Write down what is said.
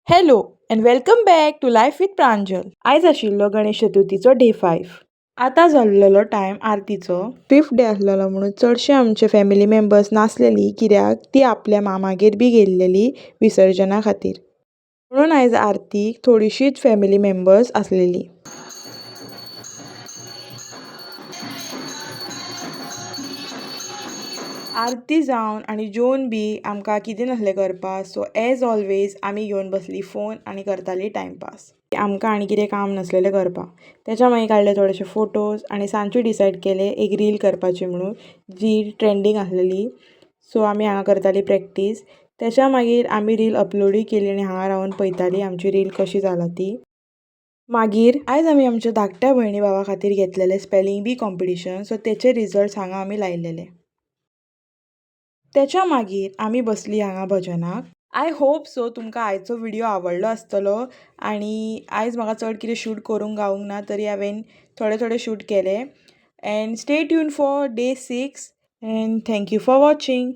Hello and welcome back to life with Pranjal. आयज आशिल्लो Ganesh चतुर्थीचो day 5. आतां जाल्लो टायम आरतीचो 5th डे आसलेलो म्हणून चडशे आमचे फॅमिली मेंबर्स नासलेली कित्याक ती आपल्या मामागेर बी गेल्लेली विसर्जना खातीर. म्हणून आयज आरतीक थोडीशीच फॅमिली मेंबर्स आसलेली. आरती जावन आनी जेवन बी आमकां कितें नासलें करपाक, सो एज ऑलवेज आमी घेवन बसली फोन आनी करताली टायमपास. आमकां आनी कितें काम नासलेलें करपाक. तेच्या मागीर काडले थोडेशे फोटोज आनी सांजची डिसायड केलें एक रील करपाची म्हणून जी ट्रेंडींग आसलेली. सो आमी हांगा करताली प्रॅक्टीस. तेच्या मागीर आमी रील अपलोडूय केली आनी हांगा रावन पळयताली आमची रील कशी जाला ती. मागीर आयज आमी आमच्या धाकट्या भयणी भावा खातीर घेतलेलें स्पेलिंग बी कॉम्पिटिशन, सो तेचे रिजल्ट्स हांगा आमी लायलेले. तेच्या मागीर आमी बसली हांगा भजनाक. आय होप सो तुमकां आयचो व्हिडिओ आवडलो आसतलो आनी आयज म्हाका चड कितें शूट करूंक गावूंक ना, तरी हांवें थोडे शूट केले. And stay tune for day 6 and thank you for watching.